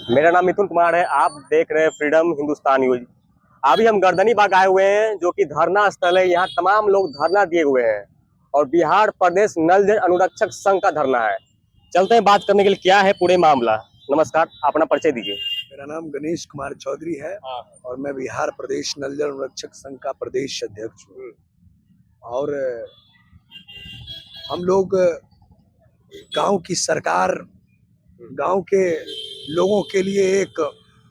मेरा नाम मिथुन कुमार है। आप देख रहे हैं फ्रीडम हिंदुस्तान न्यूज। अभी हम गर्दनी बाग आए हुए हैं, जो कि धरना स्थल है। यहाँ तमाम लोग धरना दिए हुए हैं और बिहार प्रदेश नल जल अनुरक्षक संघ का धरना है। चलते हैं बात करने के लिए, क्या है पूरे मामला। नमस्कार, अपना परिचय दीजिए। मेरा नाम गणेश कुमार चौधरी है और मैं बिहार प्रदेश नल जल अनुरक्षक संघ का प्रदेश अध्यक्ष हूँ। और हम लोग गांव की सरकार, गांव के लोगों के लिए एक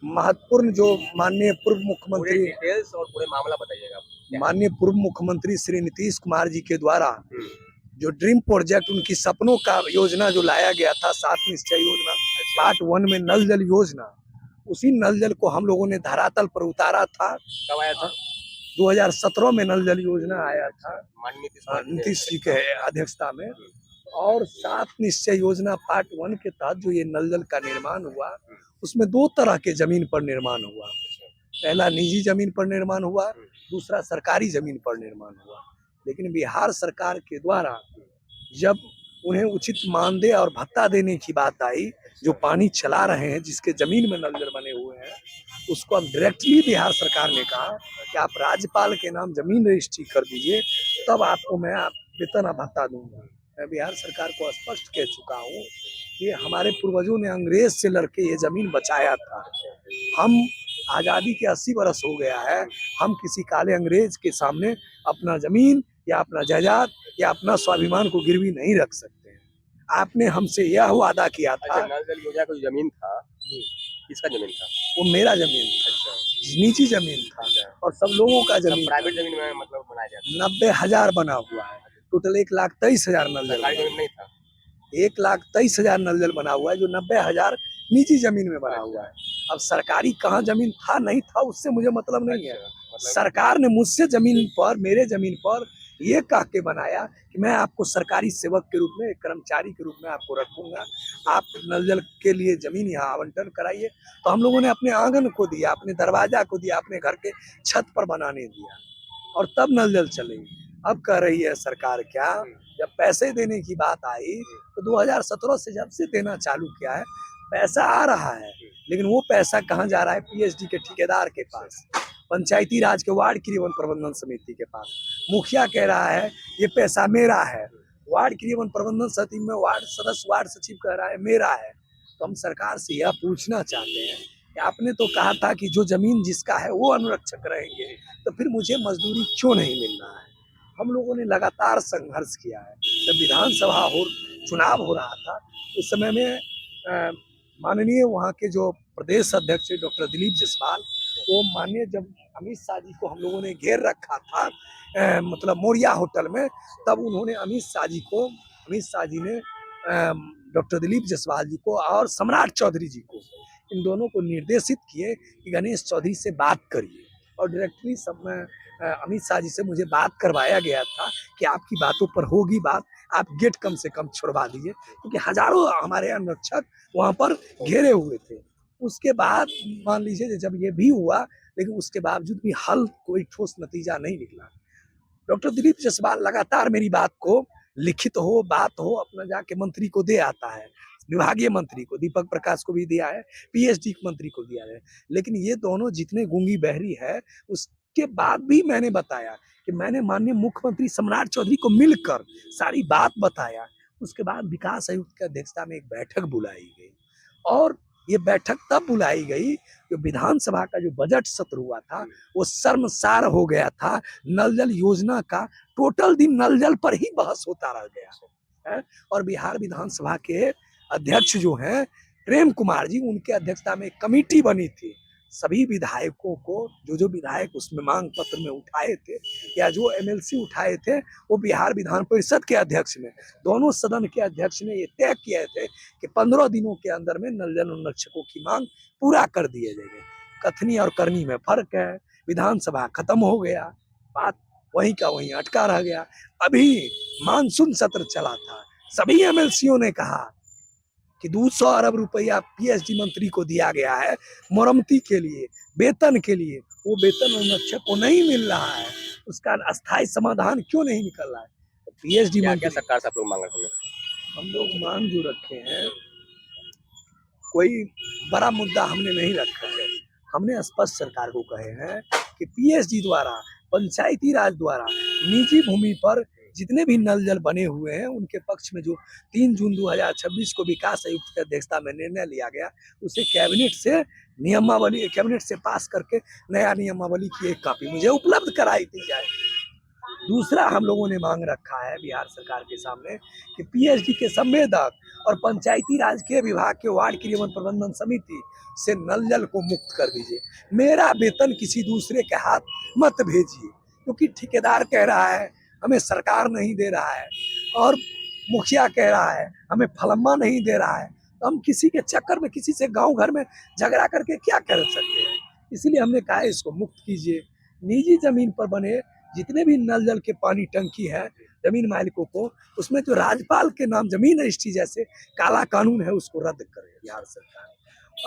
महत्वपूर्ण, जो माननीय पूर्व मुख्यमंत्री, डिटेल्स और पूरे मामला बताइएगा। माननीय पूर्व मुख्यमंत्री श्री नीतीश कुमार जी के द्वारा जो ड्रीम प्रोजेक्ट, उनकी सपनों का योजना जो लाया गया था, 7 निश्चय योजना, पार्ट 1 में नल जल योजना, उसी नल जल को हम लोगों ने धरातल पर उतारा था। कब आया था? 2017 में नल जल योजना आया था माननीय नीतीश जी के अध्यक्षता में। और 7 निश्चय योजना पार्ट 1 के तहत जो ये नल जल का निर्माण हुआ, उसमें 2 तरह के जमीन पर निर्माण हुआ। पहला निजी जमीन पर निर्माण हुआ, दूसरा सरकारी जमीन पर निर्माण हुआ। लेकिन बिहार सरकार के द्वारा जब उन्हें उचित मानदेय और भत्ता देने की बात आई, जो पानी चला रहे हैं, जिसके जमीन में नल जल बने हुए हैं, उसको अब डायरेक्टली बिहार सरकार ने कहा कि आप राज्यपाल के नाम जमीन रजिस्ट्री कर दीजिए, तब आपको मैं वेतन भत्ता दूंगा। मैं बिहार सरकार को स्पष्ट कह चुका हूँ कि हमारे पूर्वजों ने अंग्रेज से लड़के ये जमीन बचाया था। हम आज़ादी के 80 बरस हो गया है, हम किसी काले अंग्रेज के सामने अपना जमीन या अपना जायदाद या अपना स्वाभिमान को गिरवी नहीं रख सकते हैं। आपने हमसे यह वादा किया था। नल जल योजना का जमीन था, किसका जमीन था? वो मेरा जमीन था, निजी जमीन था और सब लोगों का जमीन। प्राइवेट जमीन में मतलब बनाया गया 90,000 बना हुआ है। टोटल 1,23,000 नल जल, नहीं था। 1,23,000 नल जल बना हुआ है, जो 90,000 निजी जमीन में बना हुआ है। अब सरकारी कहाँ जमीन था नहीं था, उससे मुझे मतलब नहीं है। सरकार ने मुझसे जमीन पर, मेरे जमीन पर ये कह के बनाया कि मैं आपको सरकारी सेवक के रूप में, कर्मचारी के रूप में आपको रखूंगा, आप नल जल के लिए जमीन यहाँ आवंटन कराइए। तो हम लोगों ने अपने आंगन को दिया, अपने दरवाजा को दिया, अपने घर के छत पर बनाने दिया और तब नल जल चलेगी। अब कह रही है सरकार, क्या जब पैसे देने की बात आई तो 2017 से जब से देना चालू किया है, पैसा आ रहा है, लेकिन वो पैसा कहाँ जा रहा है? पीएचडी के ठेकेदार के पास, पंचायती राज के वार्ड क्रियान्वयन प्रबंधन समिति के पास। मुखिया कह रहा है ये पैसा मेरा है, वार्ड क्रियान्वयन प्रबंधन समिति में वार्ड सदस्य, वार्ड सचिव कह रहा है मेरा है। तो हम सरकार से यह पूछना चाहते हैं कि आपने तो कहा था कि जो जमीन जिसका है वो अनुरक्षक रहेंगे, तो फिर मुझे मजदूरी क्यों नहीं मिल रहा है? हम लोगों ने लगातार संघर्ष किया है। जब विधानसभा चुनाव हो रहा था, उस समय में माननीय वहाँ के जो प्रदेश अध्यक्ष डॉक्टर दिलीप जायसवाल, वो माननीय जब अमित शाह जी को हम लोगों ने घेर रखा था, मतलब मोरिया होटल में, तब उन्होंने अमित शाह जी ने डॉक्टर दिलीप जायसवाल जी को और सम्राट चौधरी जी को, इन दोनों को निर्देशित किए कि गणेश चौधरी से बात करिए। और डायरेक्टली सब अमित शाह जी से मुझे बात करवाया गया था कि आपकी बातों पर होगी बात, आप गेट कम से कम छोड़वा दीजिए, क्योंकि हजारों हमारे अनुरक्षक वहाँ पर घेरे हुए थे। उसके बाद मान लीजिए जब ये भी हुआ, लेकिन उसके बावजूद भी हल, कोई ठोस नतीजा नहीं निकला। डॉक्टर दिलीप जायसवाल लगातार मेरी बात को, लिखित हो बात हो, अपना जाके मंत्री को दे आता है, विभागीय मंत्री को, दीपक प्रकाश को भी दिया है, पीएचडी मंत्री को दिया है। लेकिन ये दोनों जितने गूंगी बहरी है, उसके बाद भी मैंने बताया कि मैंने माननीय मुख्यमंत्री सम्राट चौधरी को मिलकर सारी बात बताया। उसके बाद विकास आयुक्त की अध्यक्षता में एक बैठक बुलाई गई और ये बैठक तब बुलाई गई जो विधानसभा का जो बजट सत्र हुआ था, वो शर्मसार हो गया था। नल जल योजना का टोटल दिन नल जल पर ही बहस होता रह गया है। और बिहार विधानसभा के अध्यक्ष जो हैं प्रेम कुमार जी, उनके अध्यक्षता में एक कमेटी बनी थी। सभी विधायकों को, जो विधायक उसमें मांग पत्र में उठाए थे या जो एमएलसी उठाए थे, वो बिहार विधान परिषद के अध्यक्ष ने, दोनों सदन के अध्यक्ष ने ये तय किए थे कि 15 दिनों के अंदर में नल जल अनुरक्षकों की मांग पूरा कर दिए जाएंगे। कथनी और करनी में फर्क है। विधानसभा खत्म हो गया, बात वहीं का वहीं अटका रह गया। अभी मानसून सत्र चला था, सभी एमएलसीओं ने कहा कि 200 अरब रुपया पीएचडी मंत्री को दिया गया है मरम्मती के लिए, वेतन के लिए। वो वेतन अनुरक्षक को नहीं मिल रहा है, उसका अस्थायी समाधान क्यों नहीं निकल रहा है? पीएचडी मंत्री, सरकार से आप लोग मांग रहे हैं? हम लोग मांग जो रखे हैं, कोई बड़ा मुद्दा हमने नहीं रखा है। हमने स्पष्ट सरकार को कहे हैं कि पीएसडी द्वारा, पंचायती राज द्वारा निजी भूमि पर जितने भी नल जल बने हुए हैं उनके पक्ष में जो 3 जून 2026 को विकास आयुक्त की अध्यक्षता में निर्णय लिया गया, उसे कैबिनेट से पास करके नया नियमावली की एक कॉपी मुझे उपलब्ध कराई दी जाए। दूसरा हम लोगों ने मांग रखा है बिहार सरकार के सामने कि पीएचडी के संवेदक और पंचायती राज के विभाग के वार्ड क्रियान्वयन प्रबंधन समिति से नल जल को मुक्त कर दीजिए। मेरा वेतन किसी दूसरे के हाथ मत भेजिए, क्योंकि ठेकेदार कह रहा है हमें सरकार नहीं दे रहा है और मुखिया कह रहा है हमें फलम्मा नहीं दे रहा है, तो हम किसी के चक्कर में किसी से गांव घर में झगड़ा करके क्या कर सकते हैं। इसलिए हमने कहा इसको मुक्त कीजिए। निजी जमीन पर बने जितने भी नल जल के पानी टंकी है जमीन मालिकों को, उसमें जो राज्यपाल के नाम जमीन रजिस्ट्री जैसे काला कानून है उसको रद्द करे बिहार सरकार।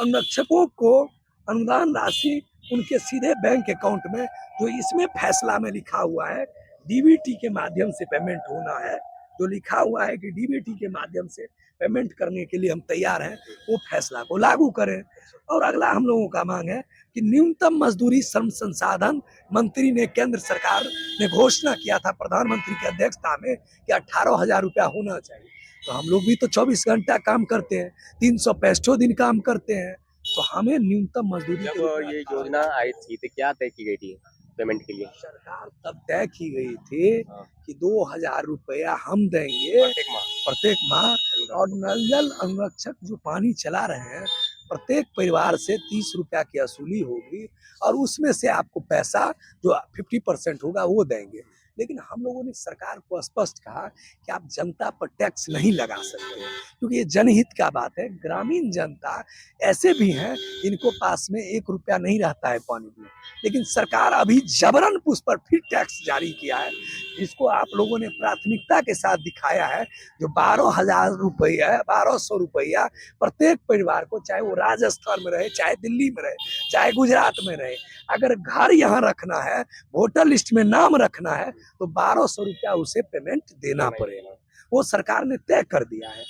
अनुरक्षकों को अनुदान राशि उनके सीधे बैंक अकाउंट में, जो इसमें फैसला में लिखा हुआ है डीबीटी के माध्यम से पेमेंट होना है, जो लिखा हुआ है कि डीबीटी के माध्यम से पेमेंट करने के लिए हम तैयार हैं, वो फैसला को लागू करें। और अगला हम लोगों का मांग है कि न्यूनतम मजदूरी श्रम संसाधन मंत्री ने, केंद्र सरकार ने घोषणा किया था प्रधानमंत्री की अध्यक्षता में कि 18,000 रुपया होना चाहिए। तो हम लोग भी तो 24 घंटा काम करते हैं, 365 दिन काम करते हैं, तो हमें न्यूनतम मजदूरी के रूप जब में ये 18,000 योजना आई थी तो क्या तय की गई थी पेमेंट के लिए? सरकार तब तय की गई थी हाँ। कि 2,000 रुपया हम देंगे प्रत्येक माह, और नल जल अनुरक्षक जो पानी चला रहे हैं प्रत्येक परिवार से 30 रुपया की वसूली होगी और उसमें से आपको पैसा जो 50% होगा वो देंगे। लेकिन हम लोगों ने सरकार को स्पष्ट कहा कि आप जनता पर टैक्स नहीं लगा सकते, क्योंकि ये जनहित का बात है। ग्रामीण जनता ऐसे भी हैं इनको पास में 1 रुपया नहीं रहता है पानी में, लेकिन सरकार अभी जबरन उस पर फिर टैक्स जारी किया है, जिसको आप लोगों ने प्राथमिकता के साथ दिखाया है। जो 12,000 रुपया, 1,200 रुपया प्रत्येक परिवार को, चाहे वो राजस्थान में रहे, चाहे दिल्ली में रहे, चाहे गुजरात में रहे, अगर घर यहाँ रखना है, वोटर लिस्ट में नाम रखना है, तो 1,200 रुपया उसे पेमेंट देना पड़ेगा। वो सरकार ने तय कर दिया है।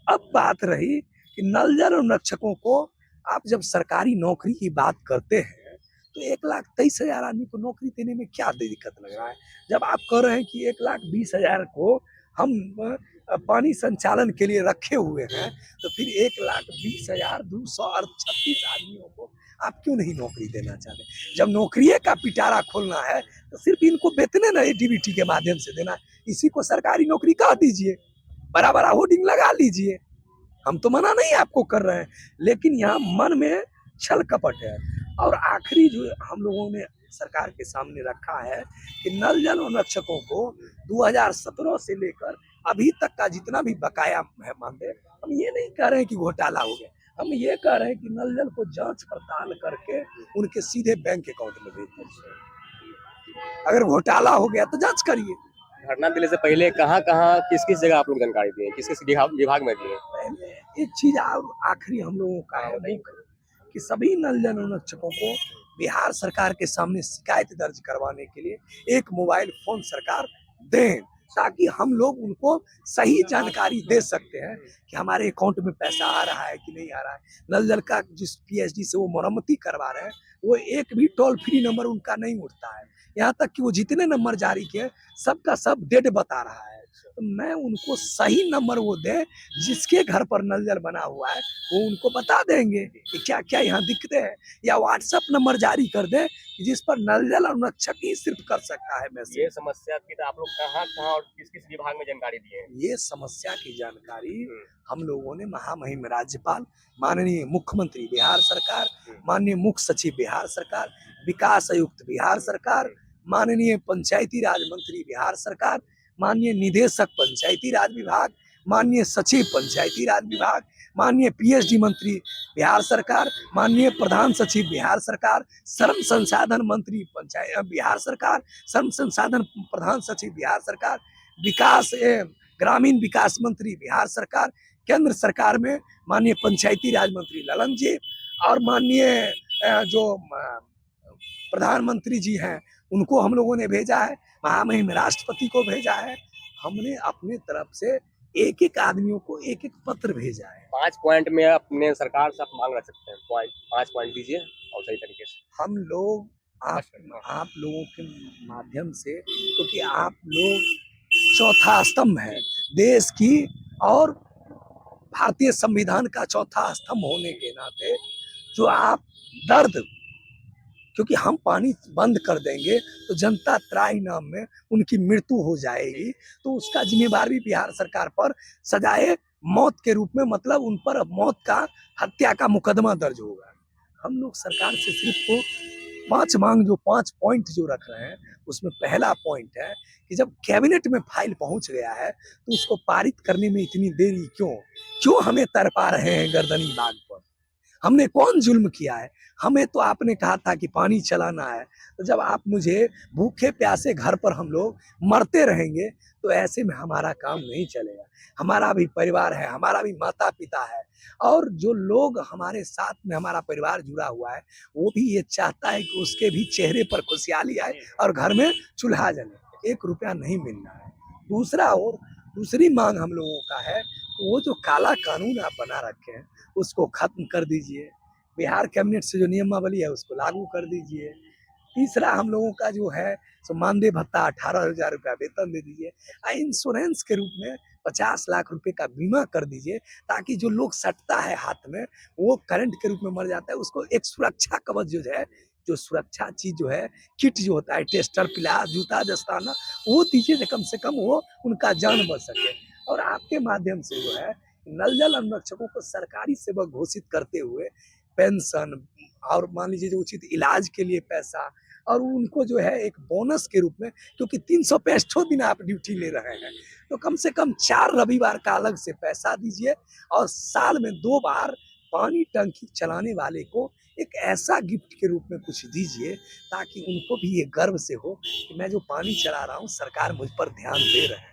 अब बात रही कि नल जल अनुरक्षकों को आप जब सरकारी नौकरी की बात करते हैं तो 1,23,000 आदमी को नौकरी देने में क्या दिक्कत लग रहा है? जब आप कह रहे हैं कि 1,20,000 को हम पानी संचालन के लिए रखे हुए हैं, तो फिर 1,20,236 आदमियों को आप क्यों नहीं नौकरी देना चाहते? जब नौकरी का पिटारा खोलना है तो सिर्फ इनको वेतन ना डीबीटी के माध्यम से देना, इसी को सरकारी नौकरी कह दीजिए, बड़ा बड़ा होर्डिंग लगा लीजिए। हम तो मना नहीं आपको कर रहे हैं, लेकिन यहाँ मन में छल कपट है। और आखिरी जो हम लोगों ने सरकार के सामने रखा है कि नल जल अनुरक्षकों को 2017 से लेकर अभी तक का जितना भी बकाया है मानदेय, हम ये नहीं कह रहे हैं कि घोटाला हो गया, हम ये कह रहे हैं कि नल जल को जांच पड़ताल करके उनके सीधे बैंक अकाउंट में भेज दीजिए। अगर घोटाला हो गया तो जांच करिए। धरना देने से पहले कहाँ-कहाँ, किस-किस जगह आप लोग जानकारी दिए, किस-किस विभाग में दिए? पहले एक चीज आखिरी हम लोगों का है कि सभी नल जल अनुरक्षकों को बिहार सरकार के सामने शिकायत दर्ज करवाने के लिए एक मोबाइल फोन सरकार दें, ताकि हम लोग उनको सही जानकारी दे सकते हैं कि हमारे अकाउंट में पैसा आ रहा है कि नहीं आ रहा है। नल जल का जिस पीएचडी से वो मरम्मती करवा रहे हैं, वो एक भी टोल फ्री नंबर उनका नहीं उठता है, यहाँ तक कि वो जितने नंबर जारी किए सबका सब डेड बता रहा है। तो मैं उनको सही नंबर वो दे, जिसके घर पर नल जल बना हुआ है वो उनको बता देंगे कि क्या क्या यहाँ दिक्कतें हैं, या व्हाट्सएप नंबर जारी कर दे जिस पर नल जल अनुरक्षक ही सिर्फ कर सकता है मैसेज। ये समस्या थी तो आप लोग कहाँ-कहाँ और किस-किस विभाग में जानकारी दिए? ये समस्या की जानकारी हम लोगों ने महामहिम राज्यपाल, माननीय मुख्यमंत्री बिहार सरकार, माननीय मुख्य सचिव बिहार सरकार, विकास आयुक्त बिहार सरकार, माननीय पंचायती राज मंत्री बिहार सरकार, माननीय निदेशक पंचायती राज विभाग, माननीय सचिव पंचायती राज विभाग, माननीय पीएचडी मंत्री बिहार सरकार, माननीय प्रधान सचिव बिहार सरकार, श्रम संसाधन मंत्री पंचायत बिहार सरकार, श्रम संसाधन प्रधान सचिव बिहार सरकार, विकास एवं ग्रामीण विकास मंत्री बिहार सरकार, केंद्र सरकार में माननीय पंचायती राज मंत्री ललन जी, और माननीय जो प्रधानमंत्री जी हैं उनको हम लोगों ने भेजा है, महामहिम राष्ट्रपति को भेजा है। हमने अपने तरफ से एक एक आदमियों को एक एक पत्र भेजा है। 5 पॉइंट में अपने सरकार से आप मांग रख सकते हैं, पॉइंट 5 पॉइंट दीजिए और सही तरीके से। हम लोग आप लोगों के माध्यम से, क्योंकि आप लोग चौथा स्तंभ है देश की, और भारतीय संविधान का चौथा स्तंभ होने के नाते जो आप दर्द, क्योंकि हम पानी बंद कर देंगे तो जनता त्राही नाम में उनकी मृत्यु हो जाएगी, तो उसका जिम्मेवार भी बिहार सरकार पर सजाए मौत के रूप में, मतलब उन पर मौत का, हत्या का मुकदमा दर्ज होगा। हम लोग सरकार से सिर्फ वो 5 पॉइंट जो रख रहे हैं, उसमें पहला पॉइंट है कि जब कैबिनेट में फाइल पहुंच गया है तो उसको पारित करने में इतनी देरी क्यों हमें तरपा रहे हैं गर्दनी बाग पर? हमने कौन जुल्म किया है? हमें तो आपने कहा था कि पानी चलाना है, तो जब आप मुझे भूखे प्यासे घर पर हम लोग मरते रहेंगे तो ऐसे में हमारा काम नहीं चलेगा। हमारा भी परिवार है, हमारा भी माता पिता है, और जो लोग हमारे साथ में हमारा परिवार जुड़ा हुआ है वो भी ये चाहता है कि उसके भी चेहरे पर खुशहाली आए और घर में चूल्हा जले। 1 रुपया नहीं मिलना है। दूसरी मांग हम लोगों का है, वो जो काला कानून आप बना रखे हैं उसको खत्म कर दीजिए। बिहार कैबिनेट से जो नियमावली है उसको लागू कर दीजिए। तीसरा हम लोगों का जो है सो मानदेय भत्ता 18,000 रुपया वेतन दे दीजिए। इंश्योरेंस के रूप में 50 लाख रुपए का बीमा कर दीजिए, ताकि जो लोग सटता है हाथ में, वो करंट के रूप में मर जाता है, उसको एक सुरक्षा कवच जो है, जो सुरक्षा चीज जो है, किट जो होता है, टेस्टर, पिलास, जूता, दस्ताना, वो दीजिए तो कम से कम वो उनका जान बच सके। और आपके माध्यम से जो है नल जल अनुरक्षकों को सरकारी सेवक घोषित करते हुए पेंशन, और मान लीजिए जो उचित इलाज के लिए पैसा, और उनको जो है एक बोनस के रूप में, क्योंकि 365 दिन आप ड्यूटी ले रहे हैं, तो कम से कम 4 रविवार का अलग से पैसा दीजिए, और साल में 2 बार पानी टंकी चलाने वाले को एक ऐसा गिफ्ट के रूप में कुछ दीजिए, ताकि उनको भी ये गर्व से हो कि मैं जो पानी चला रहा हूँ सरकार मुझ पर ध्यान दे रहे हैं।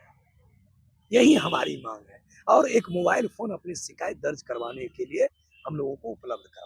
यही हमारी मांग है, और एक मोबाइल फोन अपनी शिकायत दर्ज करवाने के लिए हम लोगों को उपलब्ध करा।